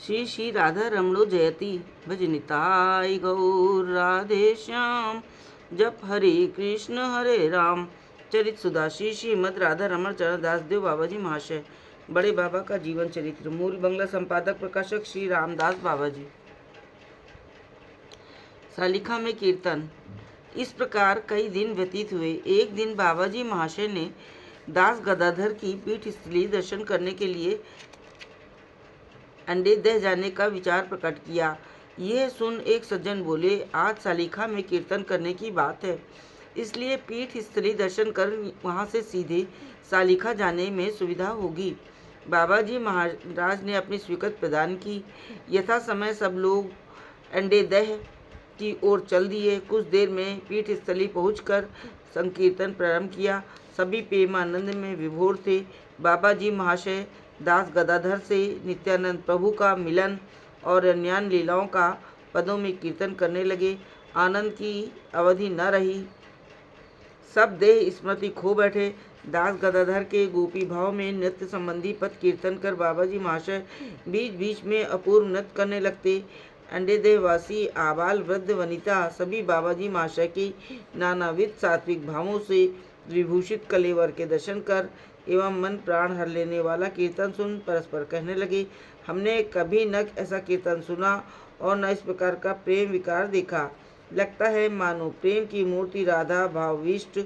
श्री श्री राधा रमणो जयति भजनिताय गौर राधे श्याम। जप हरे राम चरित सुधा श्री श्रीमद राधा रमण चरण दास देव बाबा जी महाशय। बड़े बाबा का जीवन चरित्र। मूल बंगला संपादक प्रकाशक श्री रामदास बाबा जी। सालिखा में कीर्तन। इस प्रकार कई दिन व्यतीत हुए। एक दिन बाबा जी महाशय ने दास गदाधर की पीठ स्थली दर्शन करने के लिए अंडे दह जाने का विचार प्रकट किया। यह सुन एक सज्जन बोले, आज सालिखा में कीर्तन करने की बात है, इसलिए पीठ स्थली दर्शन कर वहां से सीधे सालिखा जाने में सुविधा होगी। बाबा जी महाराज ने अपनी स्वीकृति प्रदान की। यथा समय सब लोग अंडे दह की ओर चल दिए। कुछ देर में पीठ स्थली पहुंचकर संकीर्तन प्रारंभ किया। सभी प्रेमानंद में विभोर थे। बाबा जी महाशय दास गदाधर से नित्यानंद प्रभु का मिलन और अन्य लीलाओं का पदों में कीर्तन करने लगे। आनंद की अवधि न रही। सब देह स्मृति खो बैठे। दास गदाधर के गोपी भाव में नृत्य संबंधी पद कीर्तन कर बाबा जी महाशय बीच बीच में अपूर्व नृत्य करने लगते। अंडे देहवासी आबाल वृद्ध वनिता सभी बाबा जी महाशय की नानाविध सात्विक भावों से विभूषित कलेवर के दर्शन कर एवं मन प्राण हर लेने वाला कीर्तन सुन परस्पर कहने लगे, हमने कभी न ऐसा कीर्तन सुना और न इस प्रकार का प्रेम विकार देखा। लगता है मानो प्रेम की मूर्ति राधा भावविष्ट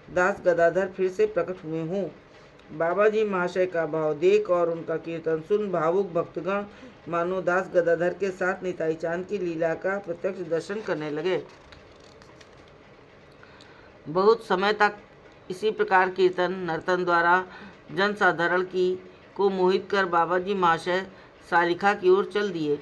दास गदाधर फिर से प्रकट हुए हों। बाबा जी महाशय का भाव देख और उनका कीर्तन सुन भावुक भक्तगण मानो दास गदाधर के साथ निताई चांद की लीला का प्रत्यक्ष दर्शन करने लगे। बहुत समय तक इसी प्रकार कीर्तन नर्तन द्वारा जनसाधारण को मोहित कर बाबा जी महाशय सालिखा की ओर चल दिए।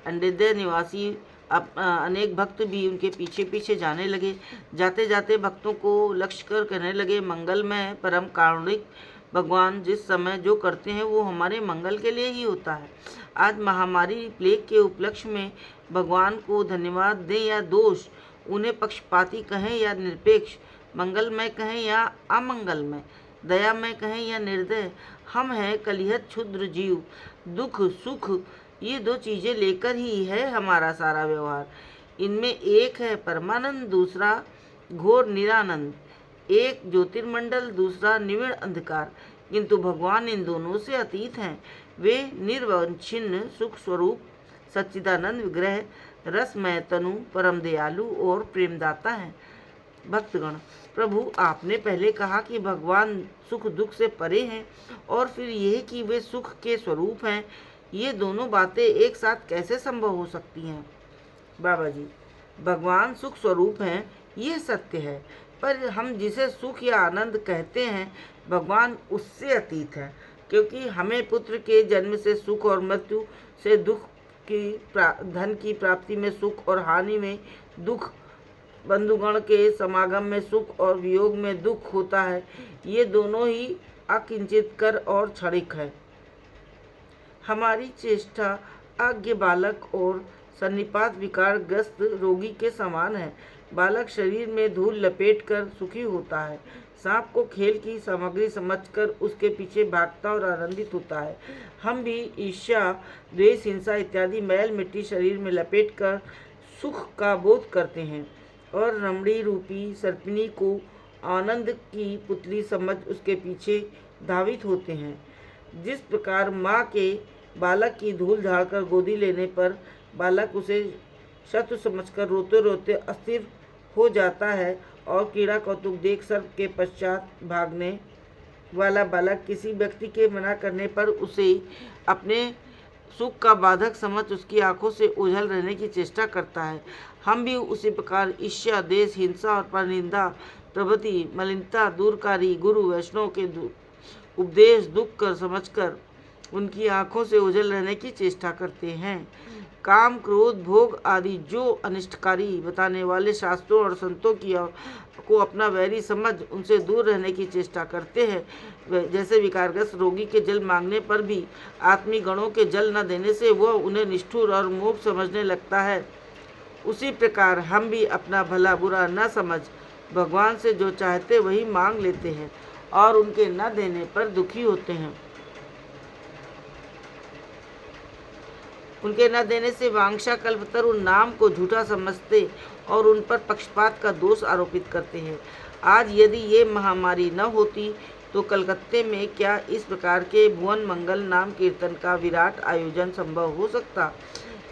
अंडेदे निवासी अनेक भक्त भी उनके पीछे पीछे जाने लगे। जाते जाते भक्तों को लक्ष्य कर कहने लगे, मंगलमय परम कारुणिक भगवान जिस समय जो करते हैं वो हमारे मंगल के लिए ही होता है। आज महामारी प्लेग के उपलक्ष्य में भगवान को धन्यवाद दें या दोष, उन्हें पक्षपाती कहें या निरपेक्ष, मंगलमय कहें या अमंगलमय, दयामय कहें या निर्दय, हम हैं कलिहत क्षुद्र जीव। दुख सुख ये दो चीज़ें लेकर ही है हमारा सारा व्यवहार। इनमें एक है परमानंद, दूसरा घोर निरानंद। एक ज्योतिर्मंडल, दूसरा निविड़ अंधकार, किंतु भगवान इन दोनों से अतीत हैं। वे निर्वच्छिन्न सुख स्वरूप सच्चिदानंद विग्रह, रसमय तनु, परम दयालु और प्रेमदाता हैं। भक्तगण, प्रभु आपने पहले कहा कि भगवान सुख दुख से परे हैं और फिर यह कि वे सुख के स्वरूप हैं। ये दोनों बातें एक साथ कैसे संभव हो सकती हैं? बाबा जी, भगवान सुख स्वरूप हैं ये सत्य है, पर हम जिसे सुख या आनंद कहते हैं भगवान उससे अतीत है। क्योंकि हमें पुत्र के जन्म से सुख और मृत्यु से दुख की धन की प्राप्ति में सुख और हानि में दुख, बंधुगण के समागम में सुख और वियोग में दुख होता है। ये दोनों ही अकिंचित कर और क्षणिक है। हमारी चेष्टा अज्ञ बालक और सन्निपात विकार ग्रस्त रोगी के समान है। बालक शरीर में धूल लपेट कर सुखी होता है। सांप को खेल की सामग्री समझकर उसके पीछे भागता और आनंदित होता है। हम भी ईर्ष्या, द्वेष, हिंसा इत्यादि मैल मिट्टी शरीर में लपेट कर सुख का बोध करते हैं और रमणी रूपी सर्पिनी को आनंद की पुतली समझ उसके पीछे धावित होते हैं। जिस प्रकार माँ के बालक की धूल झाड़कर गोदी लेने पर बालक उसे शत्रु समझकर रोते रोते अस्थिर हो जाता है और कीड़ा कौतुक देख सर्प के पश्चात भागने वाला बालक किसी व्यक्ति के मना करने पर उसे अपने सुख का बाधक समझ उसकी आंखों से ओझल रहने की चेष्टा करता है, हम भी उसी प्रकार ईर्ष्या, देश, हिंसा और परनिंदा प्रभृति मलिनता दूरकारी गुरु वैष्णव के उपदेश दुख कर समझकर उनकी आंखों से ओझल रहने की चेष्टा करते हैं। काम, क्रोध, भोग आदि जो अनिष्टकारी बताने वाले शास्त्रों और संतों को अपना वैरी समझ उनसे दूर रहने की चेष्टा करते हैं। जैसे विकारग्रस्त रोगी के जल मांगने पर भी आत्मी गणों के जल न देने से वह उन्हें निष्ठुर और मूर्ख समझने लगता है, उसी प्रकार हम भी अपना भला बुरा न समझ भगवान से जो चाहते वही मांग लेते हैं और उनके न देने पर दुखी होते हैं। उनके न देने से वांछा कल्पतरु नाम को झूठा समझते और उन पर पक्षपात का दोष आरोपित करते हैं। आज यदि ये महामारी न होती तो कलकत्ते में क्या इस प्रकार के भुवन मंगल नाम कीर्तन का विराट आयोजन संभव हो सकता।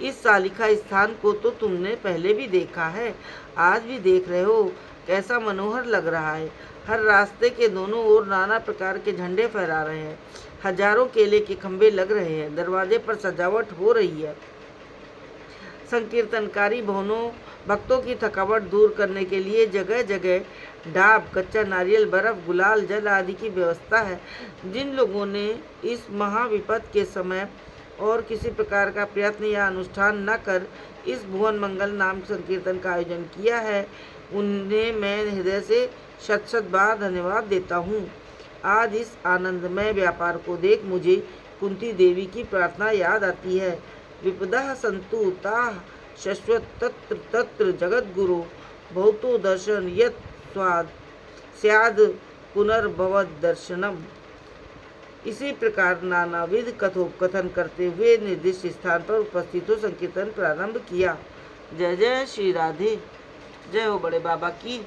इस सालिका स्थान को तो तुमने पहले भी देखा है, आज भी देख रहे हो, कैसा मनोहर लग रहा है। हर रास्ते के दोनों ओर नाना प्रकार के झंडे फहरा रहे हैं, हजारों केले के खंभे लग रहे हैं, दरवाजे पर सजावट हो रही है। संकीर्तनकारी भक्तों की थकावट दूर करने के लिए जगह जगह डाब, कच्चा नारियल, बर्फ, गुलाल, जल आदि की व्यवस्था है। जिन लोगों ने इस महाविपद के समय और किसी प्रकार का प्रयत्न या अनुष्ठान न कर इस भुवन मंगल नाम संकीर्तन का आयोजन किया है, उन्हें मैं हृदय से शत शत बार धन्यवाद देता हूँ। आज इस आनंदमय व्यापार को देख मुझे कुंती देवी की प्रार्थना याद आती है। विपदा संतु ताः शश्वत तत्र तत्र जगद्गुरु भवतो दर्शन यत् स्वाद स्याद पुनर्भवद दर्शनम। इसी प्रकार नानाविध कथोपकथन करते हुए निर्दिष्ट स्थान पर उपस्थित हो संकीर्तन प्रारंभ किया। जय जय श्री राधे। जय हो बड़े बाबा की।